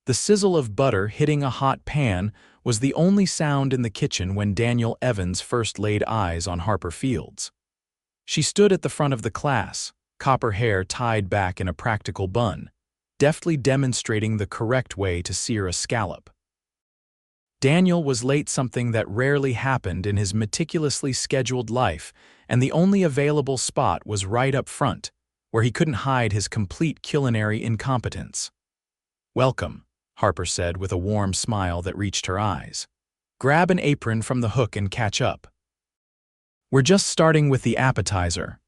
The sizzle of butter hitting a hot pan was the only sound in the kitchen when Daniel Evans first laid eyes on Harper Fields. She stood at the front of the class, copper hair tied back in a practical bun, deftly demonstrating the correct way to sear a scallop. Daniel was late, something that rarely happened in his meticulously scheduled life, and the only available spot was right up front, where he couldn't hide his complete culinary incompetence. "Welcome," Harper said with a warm smile that reached her eyes. "Grab an apron from the hook and catch up. We're just starting with the appetizer."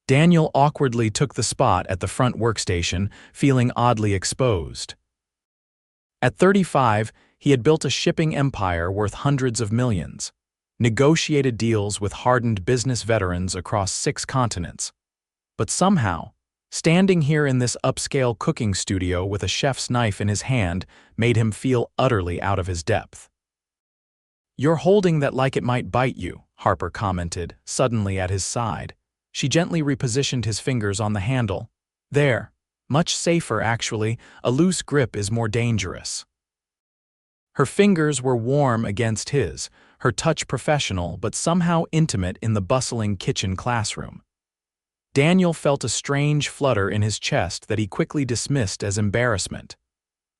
Daniel awkwardly took the spot at the front workstation, feeling oddly exposed. At 35, he had built a shipping empire worth hundreds of millions, negotiated deals with hardened business veterans across 6 continents. But somehow, standing here in this upscale cooking studio with a chef's knife in his hand made him feel utterly out of his depth. "You're holding that like it might bite you," Harper commented, suddenly at his side. She gently repositioned his fingers on the handle. "There. Much safer, actually. A loose grip is more dangerous." Her fingers were warm against his, her touch professional but somehow intimate in the bustling kitchen classroom. Daniel felt a strange flutter in his chest that he quickly dismissed as embarrassment.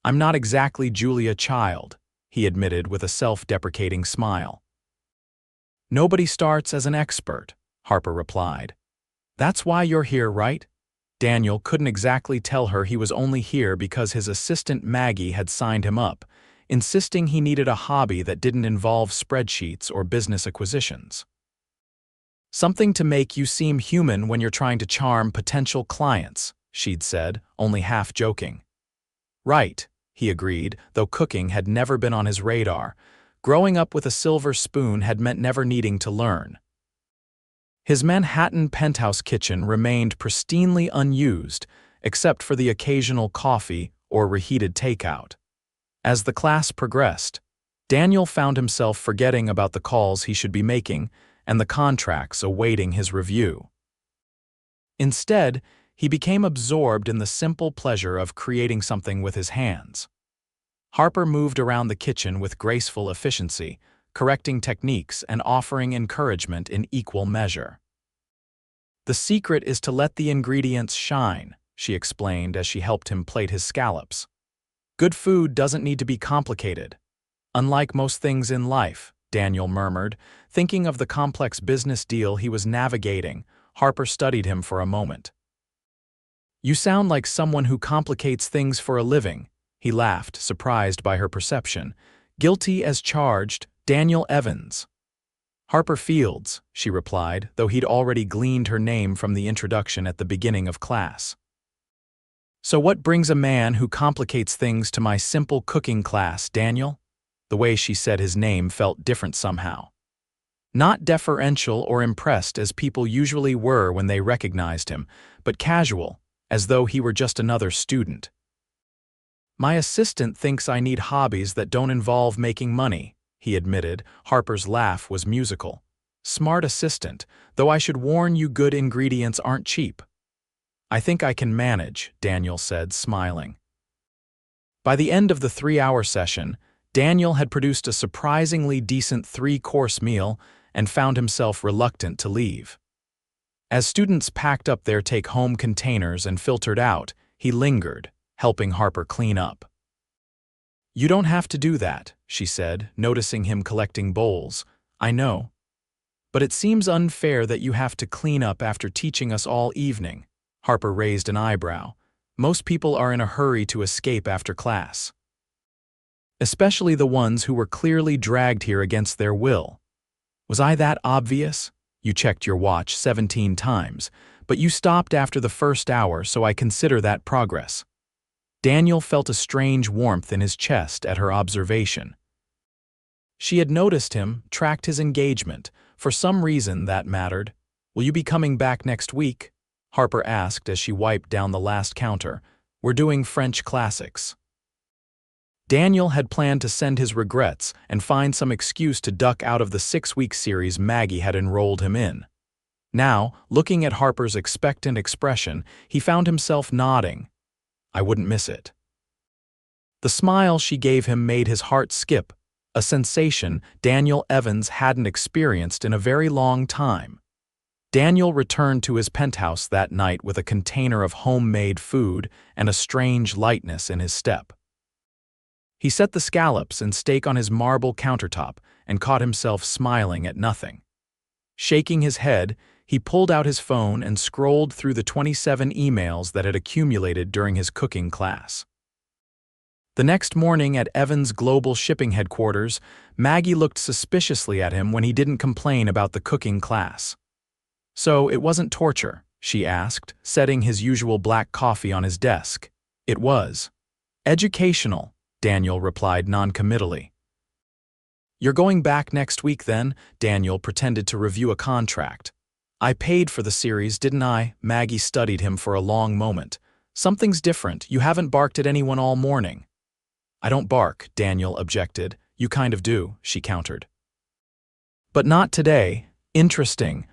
"I'm not exactly Julia Child," he admitted with a self-deprecating smile. "Nobody starts as an expert," Harper replied. "That's why you're here, right?" Daniel couldn't exactly tell her he was only here because his assistant Maggie had signed him up, insisting he needed a hobby that didn't involve spreadsheets or business acquisitions. "Something to make you seem human when you're trying to charm potential clients," she'd said, only half joking. "Right," he agreed, though cooking had never been on his radar. Growing up with a silver spoon had meant never needing to learn. His Manhattan penthouse kitchen remained pristinely unused, except for the occasional coffee or reheated takeout. As the class progressed, Daniel found himself forgetting about the calls he should be making and the contracts awaiting his review. Instead, he became absorbed in the simple pleasure of creating something with his hands. Harper moved around the kitchen with graceful efficiency, correcting techniques and offering encouragement in equal measure. "The secret is to let the ingredients shine," she explained as she helped him plate his scallops. "Good food doesn't need to be complicated." "Unlike most things in life," Daniel murmured, thinking of the complex business deal he was navigating. Harper studied him for a moment. "You sound like someone who complicates things for a living," he laughed, surprised by her perception. "Guilty as charged, Daniel Evans." "Harper Fields," she replied, though he'd already gleaned her name from the introduction at the beginning of class. "So what brings a man who complicates things to my simple cooking class, Daniel?" The way she said his name felt different somehow. Not deferential or impressed as people usually were when they recognized him, but casual, as though he were just another student. "My assistant thinks I need hobbies that don't involve making money," he admitted. Harper's laugh was musical. "Smart assistant, though I should warn you good ingredients aren't cheap." "I think I can manage," Daniel said, smiling. By the end of the 3-hour session, Daniel had produced a surprisingly decent 3-course meal and found himself reluctant to leave. As students packed up their take-home containers and filtered out, he lingered, helping Harper clean up. "You don't have to do that," she said, noticing him collecting bowls. "I know. But it seems unfair that you have to clean up after teaching us all evening." Harper raised an eyebrow. "Most people are in a hurry to escape after class. Especially the ones who were clearly dragged here against their will. Was I that obvious? You checked your watch 17 times, but you stopped after the first hour, so I consider that progress." Daniel felt a strange warmth in his chest at her observation. She had noticed him, tracked his engagement. For some reason that mattered. "Will you be coming back next week?" Harper asked as she wiped down the last counter. "We're doing French classics." Daniel had planned to send his regrets and find some excuse to duck out of the 6-week series Maggie had enrolled him in. Now, looking at Harper's expectant expression, he found himself nodding. "I wouldn't miss it." The smile she gave him made his heart skip, a sensation Daniel Evans hadn't experienced in a very long time. Daniel returned to his penthouse that night with a container of homemade food and a strange lightness in his step. He set the scallops and steak on his marble countertop and caught himself smiling at nothing. Shaking his head, he pulled out his phone and scrolled through the 27 emails that had accumulated during his cooking class. The next morning at Evans' global shipping headquarters, Maggie looked suspiciously at him when he didn't complain about the cooking class. "So it wasn't torture?" she asked, setting his usual black coffee on his desk. "It was. Educational," Daniel replied noncommittally. "You're going back next week then?" Daniel pretended to review a contract. "I paid for the series, didn't I?" Maggie studied him for a long moment. "Something's different. You haven't barked at anyone all morning." "I don't bark," Daniel objected. "You kind of do," she countered. "But not today. Interesting."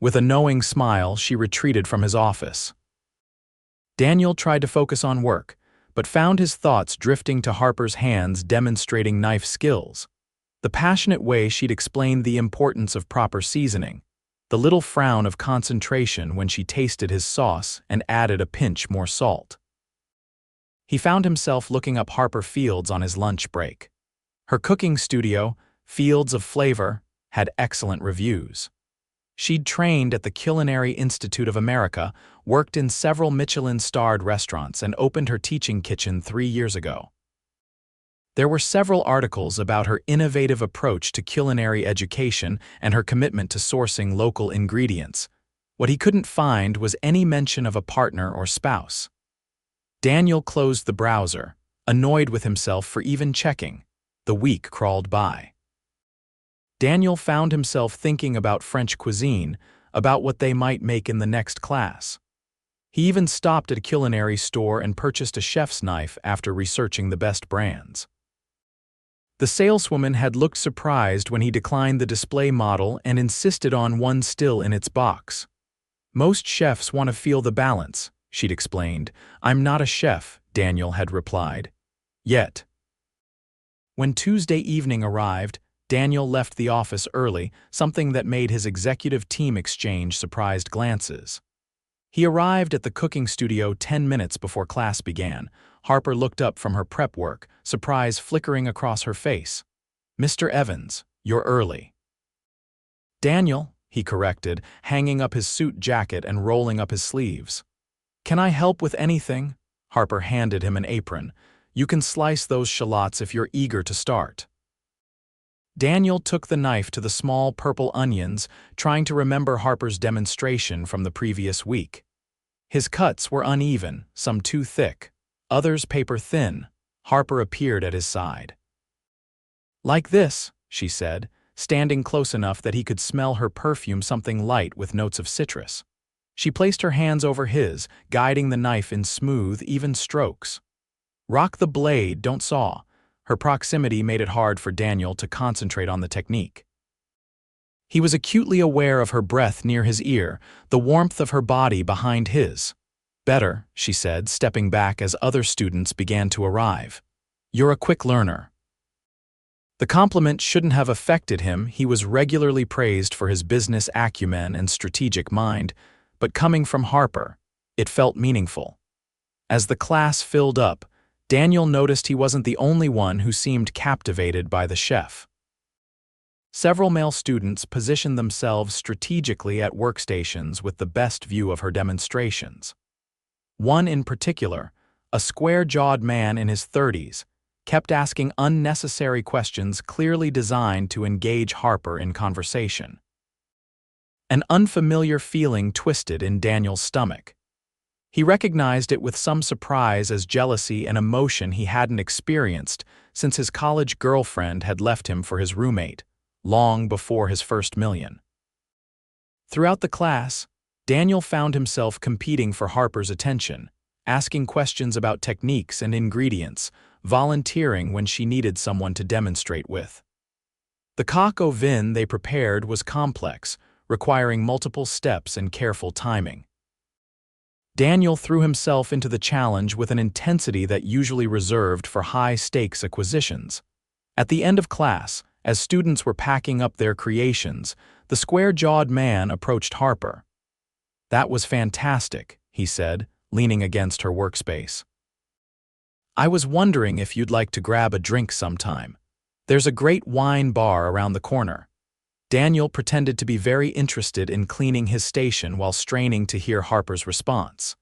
With a knowing smile, she retreated from his office. Daniel tried to focus on work, but found his thoughts drifting to Harper's hands demonstrating knife skills. The passionate way she'd explained the importance of proper seasoning. The little frown of concentration when she tasted his sauce and added a pinch more salt. He found himself looking up Harper Fields on his lunch break. Her cooking studio, Fields of Flavor, had excellent reviews. She'd trained at the Culinary Institute of America, worked in several Michelin-starred restaurants, and opened her teaching kitchen 3 years ago. There were several articles about her innovative approach to culinary education and her commitment to sourcing local ingredients. What he couldn't find was any mention of a partner or spouse. Daniel closed the browser, annoyed with himself for even checking. The week crawled by. Daniel found himself thinking about French cuisine, about what they might make in the next class. He even stopped at a culinary store and purchased a chef's knife after researching the best brands. The saleswoman had looked surprised when he declined the display model and insisted on one still in its box. "Most chefs want to feel the balance," she'd explained. "I'm not a chef," Daniel had replied. Yet. When Tuesday evening arrived, Daniel left the office early, something that made his executive team exchange surprised glances. He arrived at the cooking studio 10 minutes before class began. Harper looked up from her prep work, surprise flickering across her face. "Mr. Evans, you're early." "Daniel," he corrected, hanging up his suit jacket and rolling up his sleeves. "Can I help with anything?" Harper handed him an apron. "You can slice those shallots if you're eager to start." Daniel took the knife to the small purple onions, trying to remember Harper's demonstration from the previous week. His cuts were uneven, some too thick, others paper-thin. Harper appeared at his side. "Like this," she said, standing close enough that he could smell her perfume, something light with notes of citrus. She placed her hands over his, guiding the knife in smooth, even strokes. "Rock the blade, don't saw." Her proximity made it hard for Daniel to concentrate on the technique. He was acutely aware of her breath near his ear, the warmth of her body behind his. "Better," she said, stepping back as other students began to arrive. "You're a quick learner." The compliment shouldn't have affected him. He was regularly praised for his business acumen and strategic mind, but coming from Harper, it felt meaningful. As the class filled up, Daniel noticed he wasn't the only one who seemed captivated by the chef. Several male students positioned themselves strategically at workstations with the best view of her demonstrations. One in particular, a square-jawed man in his 30s, kept asking unnecessary questions clearly designed to engage Harper in conversation. An unfamiliar feeling twisted in Daniel's stomach. He recognized it with some surprise as jealousy and emotion he hadn't experienced since his college girlfriend had left him for his roommate, long before his first million. Throughout the class, Daniel found himself competing for Harper's attention, asking questions about techniques and ingredients, volunteering when she needed someone to demonstrate with. The coq au vin they prepared was complex, requiring multiple steps and careful timing. Daniel threw himself into the challenge with an intensity that usually reserved for high-stakes acquisitions. At the end of class, as students were packing up their creations, the square-jawed man approached Harper. "That was fantastic," he said, leaning against her workspace. "I was wondering if you'd like to grab a drink sometime. There's a great wine bar around the corner." Daniel pretended to be very interested in cleaning his station while straining to hear Harper's response.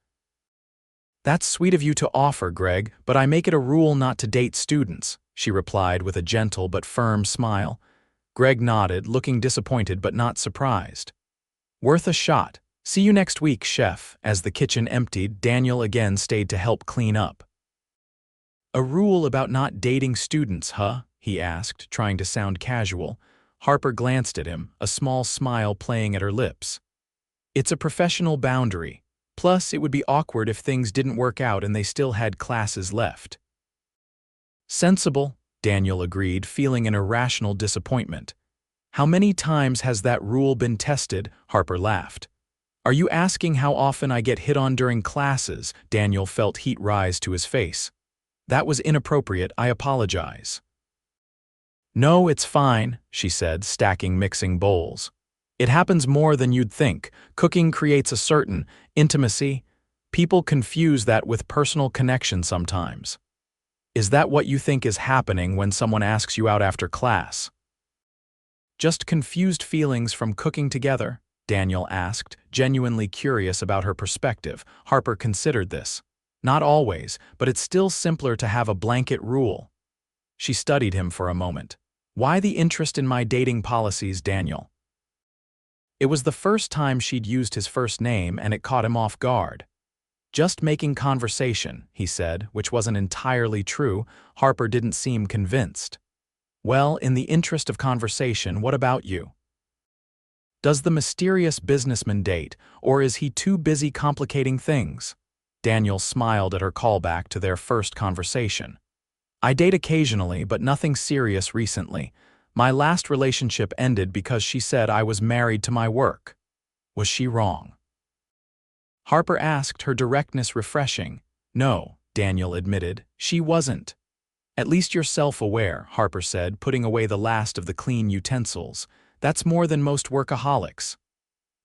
"That's sweet of you to offer, Greg, but I make it a rule not to date students," she replied with a gentle but firm smile. Greg nodded, looking disappointed but not surprised. "Worth a shot. See you next week, chef." As the kitchen emptied, Daniel again stayed to help clean up. "A rule about not dating students, huh?" he asked, trying to sound casual. Harper glanced at him, a small smile playing at her lips. "It's a professional boundary. Plus, it would be awkward if things didn't work out and they still had classes left." "Sensible," Daniel agreed, feeling an irrational disappointment. "How many times has that rule been tested?" Harper laughed. "Are you asking how often I get hit on during classes?" Daniel felt heat rise to his face. "That was inappropriate. I apologize." "No, it's fine," she said, stacking mixing bowls. "It happens more than you'd think. Cooking creates a certain intimacy. People confuse that with personal connection sometimes." "Is that what you think is happening when someone asks you out after class?" "Just confused feelings from cooking together?" Daniel asked, genuinely curious about her perspective. Harper considered this. "Not always, but it's still simpler to have a blanket rule." She studied him for a moment. "Why the interest in my dating policies, Daniel?" It was the first time she'd used his first name, and it caught him off guard. "Just making conversation," he said, which wasn't entirely true. Harper didn't seem convinced. "Well, in the interest of conversation, what about you? Does the mysterious businessman date, or is he too busy complicating things?" Daniel smiled at her callback to their first conversation. "I date occasionally, but nothing serious recently. My last relationship ended because she said I was married to my work." Was she wrong? Harper asked, her directness refreshing. "No," Daniel admitted, "she wasn't." "At least you're self-aware," Harper said, putting away the last of the clean utensils. "That's more than most workaholics."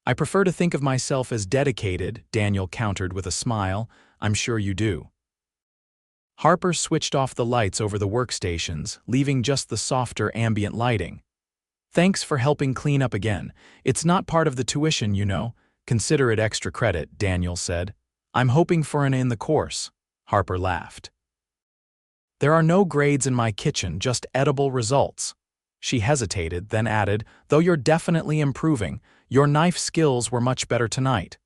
"I prefer to think of myself as dedicated," Daniel countered with a smile. "I'm sure you do." Harper switched off the lights over the workstations, leaving just the softer ambient lighting. "Thanks for helping clean up again. It's not part of the tuition, you know. Consider it extra credit," Daniel said. "I'm hoping for an A in the course." Harper laughed. "There are no grades in my kitchen, just edible results." She hesitated, then added, "Though you're definitely improving. Your knife skills were much better tonight."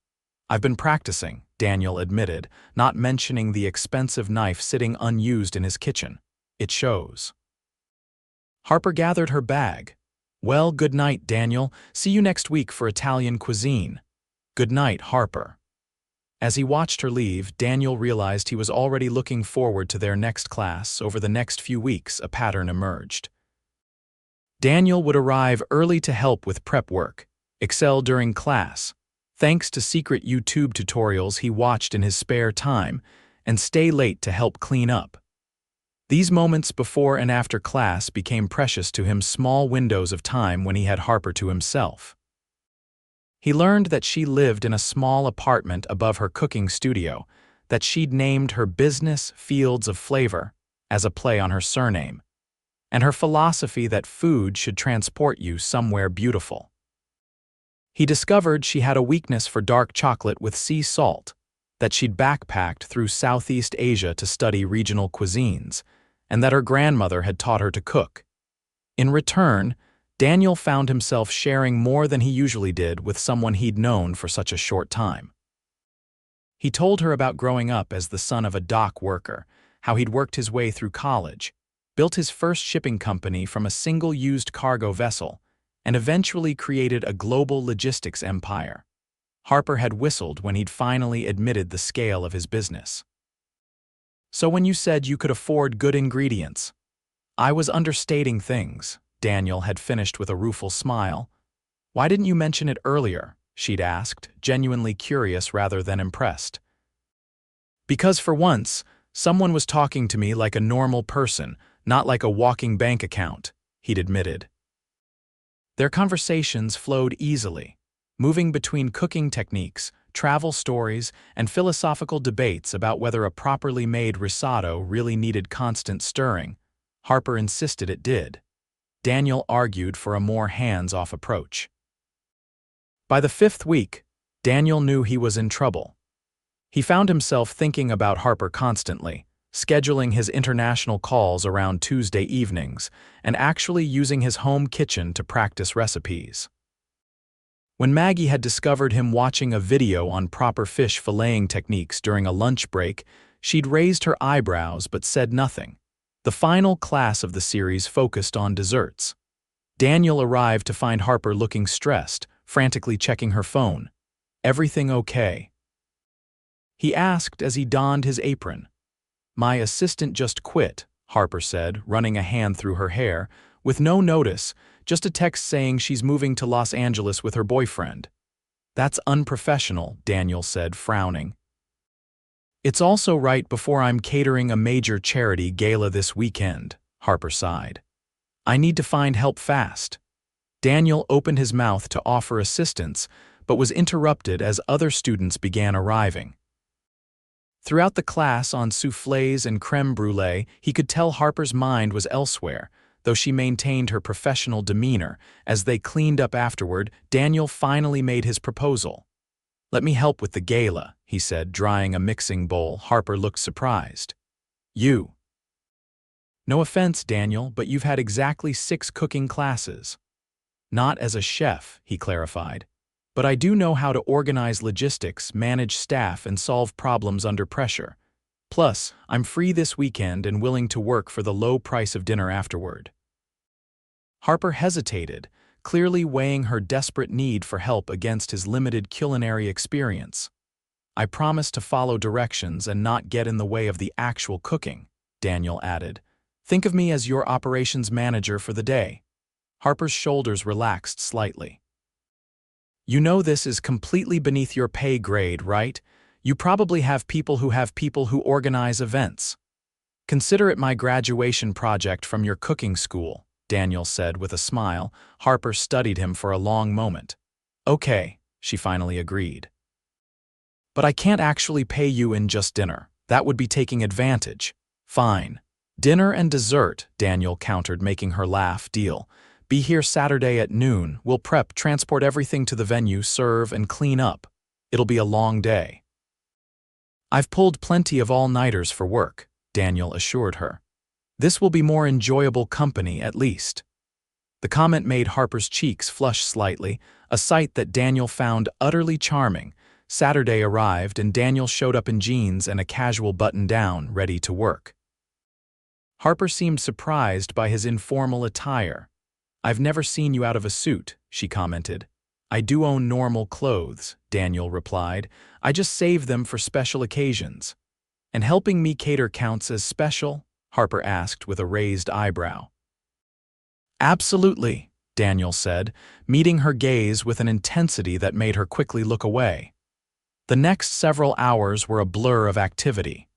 "I've been practicing," Daniel admitted, not mentioning the expensive knife sitting unused in his kitchen. "It shows." Harper gathered her bag. "Well, good night, Daniel. See you next week for Italian cuisine." "Good night, Harper." As he watched her leave, Daniel realized he was already looking forward to their next class. Over the next few weeks, a pattern emerged. Daniel would arrive early to help with prep work, excel during class, thanks to secret YouTube tutorials he watched in his spare time, and stay late to help clean up. These moments before and after class became precious to him, small windows of time when he had Harper to himself. He learned that she lived in a small apartment above her cooking studio, that she'd named her business Fields of Flavor, as a play on her surname, and her philosophy that food should transport you somewhere beautiful. He discovered she had a weakness for dark chocolate with sea salt, that she'd backpacked through Southeast Asia to study regional cuisines, and that her grandmother had taught her to cook. In return, Daniel found himself sharing more than he usually did with someone he'd known for such a short time. He told her about growing up as the son of a dock worker, how he'd worked his way through college, built his first shipping company from a single used cargo vessel, and eventually created a global logistics empire. Harper had whistled when he'd finally admitted the scale of his business. "So when you said you could afford good ingredients, I was understating things," Daniel had finished with a rueful smile. "Why didn't you mention it earlier?" she'd asked, genuinely curious rather than impressed. Because for once, someone was talking to me like a normal person, not like a walking bank account, he'd admitted. Their conversations flowed easily, moving between cooking techniques, travel stories, and philosophical debates about whether a properly made risotto really needed constant stirring. Harper insisted it did. Daniel argued for a more hands-off approach. By the 5th week, Daniel knew he was in trouble. He found himself thinking about Harper constantly, scheduling his international calls around Tuesday evenings, and actually using his home kitchen to practice recipes. When Maggie had discovered him watching a video on proper fish filleting techniques during a lunch break, she'd raised her eyebrows but said nothing. The final class of the series focused on desserts. Daniel arrived to find Harper looking stressed, frantically checking her phone. "Everything okay?" he asked as he donned his apron. "My assistant just quit," Harper said, running a hand through her hair, with no notice, just a text saying she's moving to Los Angeles with her boyfriend. "That's unprofessional," Daniel said, frowning. "It's also right before I'm catering a major charity gala this weekend," Harper sighed. "I need to find help fast." Daniel opened his mouth to offer assistance, but was interrupted as other students began arriving. Throughout the class on soufflés and crème brûlée, he could tell Harper's mind was elsewhere, though she maintained her professional demeanor. As they cleaned up afterward, Daniel finally made his proposal. "Let me help with the gala," he said, drying a mixing bowl. Harper looked surprised. "You?" "No offense, Daniel, but you've had exactly 6 cooking classes." "Not as a chef," he clarified. "But I do know how to organize logistics, manage staff, and solve problems under pressure. Plus, I'm free this weekend and willing to work for the low price of dinner afterward." Harper hesitated, clearly weighing her desperate need for help against his limited culinary experience. "I promise to follow directions and not get in the way of the actual cooking," Daniel added. "Think of me as your operations manager for the day." Harper's shoulders relaxed slightly. "You know this is completely beneath your pay grade, right? You probably have people who organize events." "Consider it my graduation project from your cooking school," Daniel said with a smile. Harper studied him for a long moment. "Okay," she finally agreed. "But I can't actually pay you in just dinner. That would be taking advantage." "Fine. Dinner and dessert," Daniel countered, making her laugh. "Deal. Be here Saturday at noon. We'll prep, transport everything to the venue, serve, and clean up. It'll be a long day." "I've pulled plenty of all-nighters for work," Daniel assured her. "This will be more enjoyable company, at least." The comment made Harper's cheeks flush slightly, a sight that Daniel found utterly charming. Saturday arrived and Daniel showed up in jeans and a casual button-down, ready to work. Harper seemed surprised by his informal attire. "I've never seen you out of a suit," she commented. "I do own normal clothes," Daniel replied. "I just save them for special occasions." "And helping me cater counts as special?" Harper asked with a raised eyebrow. "Absolutely," Daniel said, meeting her gaze with an intensity that made her quickly look away. The next several hours were a blur of activity.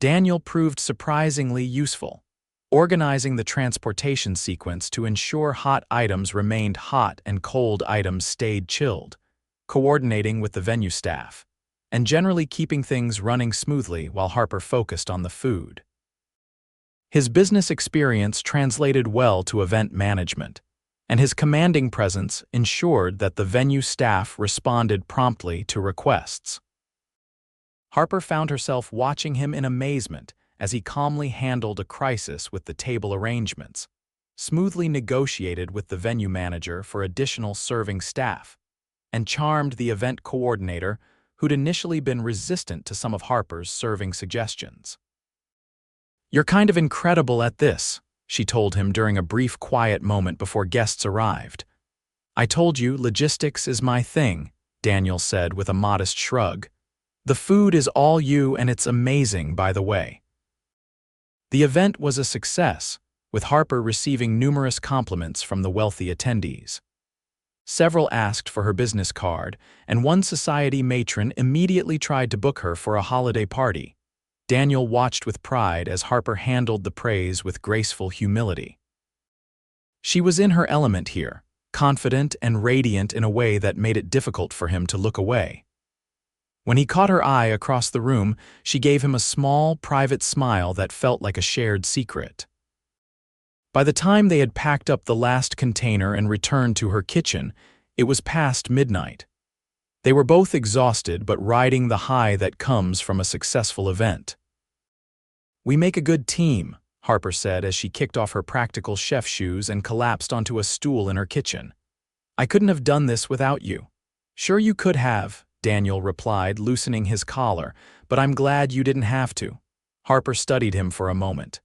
Daniel proved surprisingly useful, organizing the transportation sequence to ensure hot items remained hot and cold items stayed chilled, coordinating with the venue staff, and generally keeping things running smoothly while Harper focused on the food. His business experience translated well to event management, and his commanding presence ensured that the venue staff responded promptly to requests. Harper found herself watching him in amazement as he calmly handled a crisis with the table arrangements, smoothly negotiated with the venue manager for additional serving staff, and charmed the event coordinator who'd initially been resistant to some of Harper's serving suggestions. "You're kind of incredible at this," she told him during a brief quiet moment before guests arrived. "I told you logistics is my thing," Daniel said with a modest shrug. "The food is all you, and it's amazing, by the way." The event was a success, with Harper receiving numerous compliments from the wealthy attendees. Several asked for her business card, and one society matron immediately tried to book her for a holiday party. Daniel watched with pride as Harper handled the praise with graceful humility. She was in her element here, confident and radiant in a way that made it difficult for him to look away. When he caught her eye across the room, she gave him a small, private smile that felt like a shared secret. By the time they had packed up the last container and returned to her kitchen, it was past midnight. They were both exhausted but riding the high that comes from a successful event. "We make a good team," Harper said as she kicked off her practical chef shoes and collapsed onto a stool in her kitchen. "I couldn't have done this without you." "Sure you could have," Daniel replied, loosening his collar, "but I'm glad you didn't have to." Harper studied him for a moment.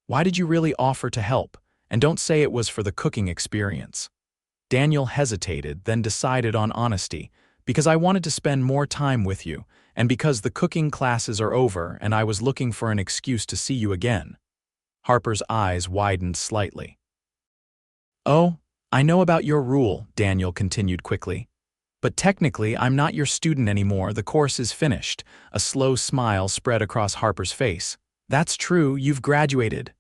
"Why did you really offer to help? And don't say it was for the cooking experience." Daniel hesitated, then decided on honesty. "Because I wanted to spend more time with you, and because the cooking classes are over and I was looking for an excuse to see you again." Harper's eyes widened slightly. "Oh, I know about your rule," Daniel continued quickly. "But technically, I'm not your student anymore. The course is finished." A slow smile spread across Harper's face. "That's true, you've graduated."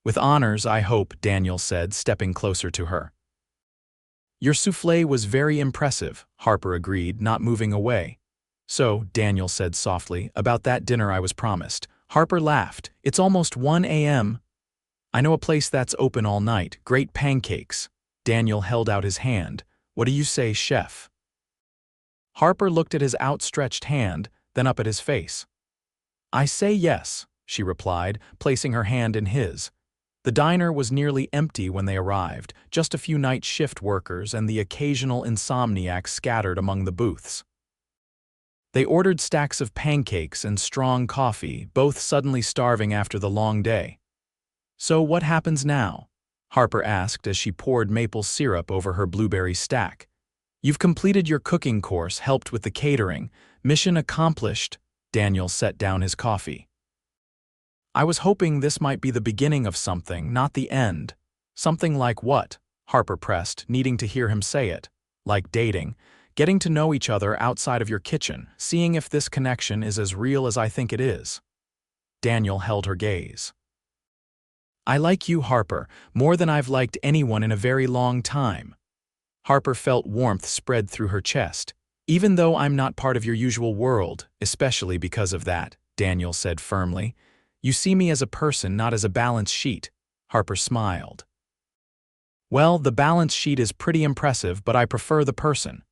"With honors, I hope," Daniel said, stepping closer to her. "Your soufflé was very impressive," Harper agreed, not moving away. "So," Daniel said softly, "about that dinner I was promised." Harper laughed. "It's almost 1 a.m. I know a place that's open all night. Great pancakes." Daniel held out his hand. "What do you say, chef?" Harper looked at his outstretched hand, then up at his face. "I say yes," she replied, placing her hand in his. The diner was nearly empty when they arrived, just a few night shift workers and the occasional insomniac scattered among the booths. They ordered stacks of pancakes and strong coffee, both suddenly starving after the long day. "So what happens now?" Harper asked as she poured maple syrup over her blueberry stack. "You've completed your cooking course, helped with the catering. Mission accomplished." Daniel set down his coffee. "I was hoping this might be the beginning of something, not the end." "Something like what?" Harper pressed, needing to hear him say it. "Like dating. Getting to know each other outside of your kitchen, seeing if this connection is as real as I think it is." Daniel held her gaze. "I like you, Harper, more than I've liked anyone in a very long time." Harper felt warmth spread through her chest. "Even though I'm not part of your usual world, especially because of that," Daniel said firmly. "You see me as a person, not as a balance sheet." Harper smiled. "Well, the balance sheet is pretty impressive, but I prefer the person."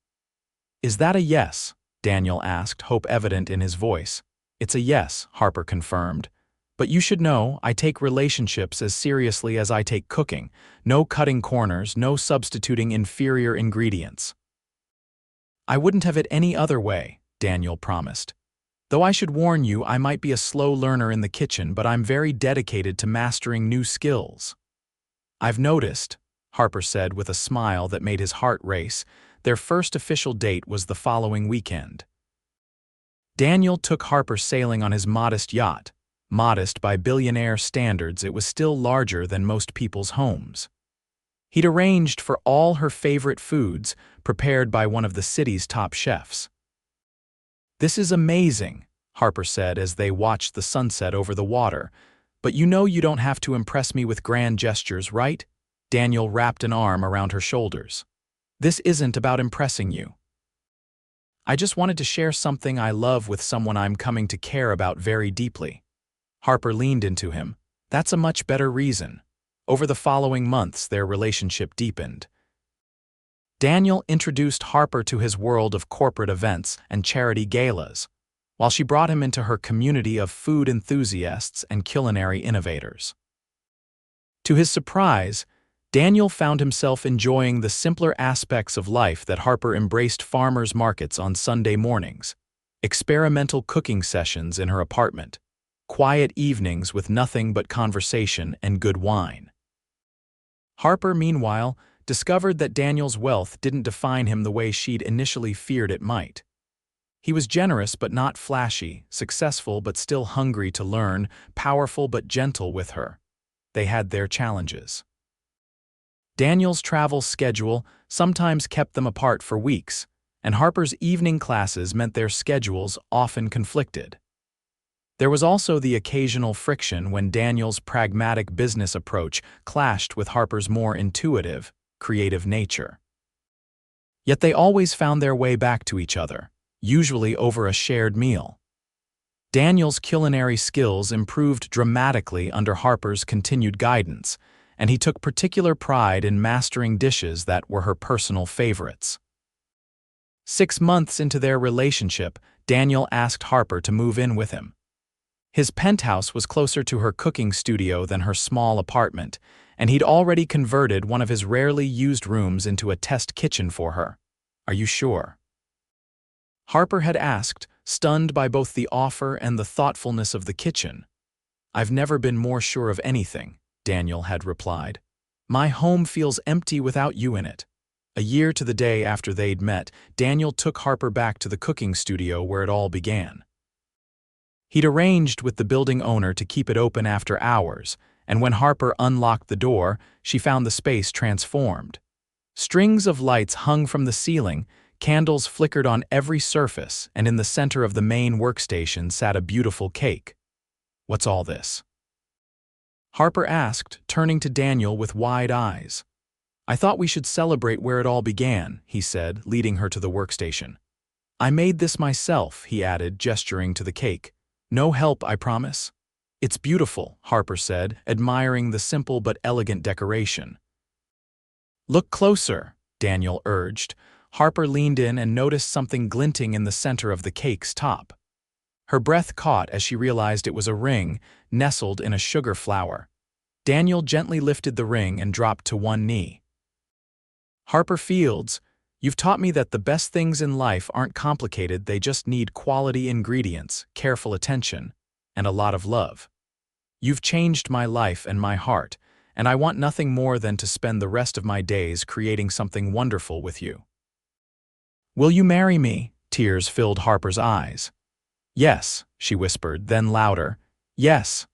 "Is that a yes?" Daniel asked, hope evident in his voice. "It's a yes," Harper confirmed. "But you should know, I take relationships as seriously as I take cooking. No cutting corners, no substituting inferior ingredients." "I wouldn't have it any other way," Daniel promised. "Though I should warn you, I might be a slow learner in the kitchen, but I'm very dedicated to mastering new skills." "I've noticed," Harper said with a smile that made his heart race. Their first official date was the following weekend. Daniel took Harper sailing on his modest yacht. Modest by billionaire standards, it was still larger than most people's homes. He'd arranged for all her favorite foods, prepared by one of the city's top chefs. "This is amazing," Harper said as they watched the sunset over the water. "But you know you don't have to impress me with grand gestures, right?" Daniel wrapped an arm around her shoulders. "This isn't about impressing you. I just wanted to share something I love with someone I'm coming to care about very deeply." Harper leaned into him. "That's a much better reason." Over the following months, their relationship deepened. Daniel introduced Harper to his world of corporate events and charity galas, while she brought him into her community of food enthusiasts and culinary innovators. To his surprise, Daniel found himself enjoying the simpler aspects of life that Harper embraced: farmers' markets on Sunday mornings, experimental cooking sessions in her apartment, quiet evenings with nothing but conversation and good wine. Harper, meanwhile, discovered that Daniel's wealth didn't define him the way she'd initially feared it might. He was generous but not flashy, successful but still hungry to learn, powerful but gentle with her. They had their challenges. Daniel's travel schedule sometimes kept them apart for weeks, and Harper's evening classes meant their schedules often conflicted. There was also the occasional friction when Daniel's pragmatic business approach clashed with Harper's more intuitive, creative nature. Yet they always found their way back to each other, usually over a shared meal. Daniel's culinary skills improved dramatically under Harper's continued guidance, and he took particular pride in mastering dishes that were her personal favorites. 6 months into their relationship, Daniel asked Harper to move in with him. His penthouse was closer to her cooking studio than her small apartment, and he'd already converted one of his rarely used rooms into a test kitchen for her. "Are you sure?" Harper had asked, stunned by both the offer and the thoughtfulness of the kitchen. "I've never been more sure of anything," Daniel had replied. "My home feels empty without you in it." A year to the day after they'd met, Daniel took Harper back to the cooking studio where it all began. He'd arranged with the building owner to keep it open after hours, and when Harper unlocked the door, she found the space transformed. Strings of lights hung from the ceiling, candles flickered on every surface, and in the center of the main workstation sat a beautiful cake. "What's all this?" Harper asked, turning to Daniel with wide eyes. "I thought we should celebrate where it all began," he said, leading her to the workstation. "I made this myself," he added, gesturing to the cake. "No help, I promise." "It's beautiful," Harper said, admiring the simple but elegant decoration. "Look closer," Daniel urged. Harper leaned in and noticed something glinting in the center of the cake's top. Her breath caught as she realized it was a ring, nestled in a sugar flower. Daniel gently lifted the ring and dropped to one knee. "Harper Fields, you've taught me that the best things in life aren't complicated, they just need quality ingredients, careful attention, and a lot of love. You've changed my life and my heart, and I want nothing more than to spend the rest of my days creating something wonderful with you." "Will you marry me?" Tears filled Harper's eyes. "Yes," she whispered, then louder, "Yes."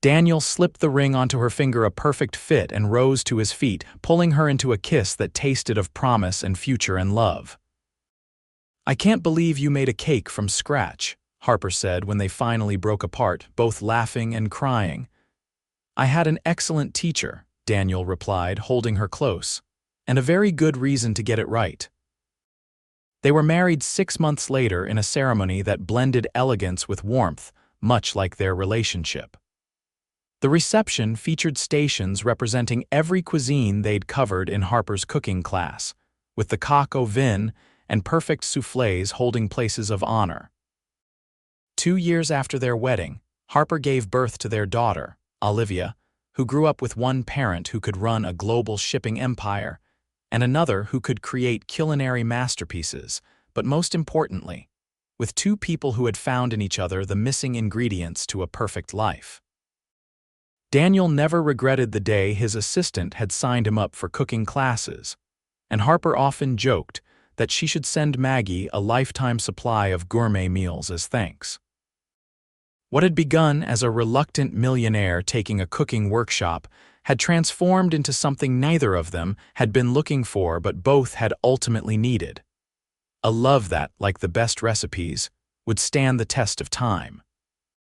Daniel slipped the ring onto her finger, a perfect fit, and rose to his feet, pulling her into a kiss that tasted of promise and future and love. "I can't believe you made a cake from scratch," Harper said when they finally broke apart, both laughing and crying. "I had an excellent teacher," Daniel replied, holding her close, "and a very good reason to get it right." They were married 6 months later in a ceremony that blended elegance with warmth, much like their relationship. The reception featured stations representing every cuisine they'd covered in Harper's cooking class, with the coq au vin and perfect soufflés holding places of honor. 2 years after their wedding, Harper gave birth to their daughter, Olivia, who grew up with one parent who could run a global shipping empire, and another who could create culinary masterpieces, but most importantly, with 2 people who had found in each other the missing ingredients to a perfect life. Daniel never regretted the day his assistant had signed him up for cooking classes, and Harper often joked that she should send Maggie a lifetime supply of gourmet meals as thanks. What had begun as a reluctant millionaire taking a cooking workshop had transformed into something neither of them had been looking for but both had ultimately needed. A love that, like the best recipes, would stand the test of time.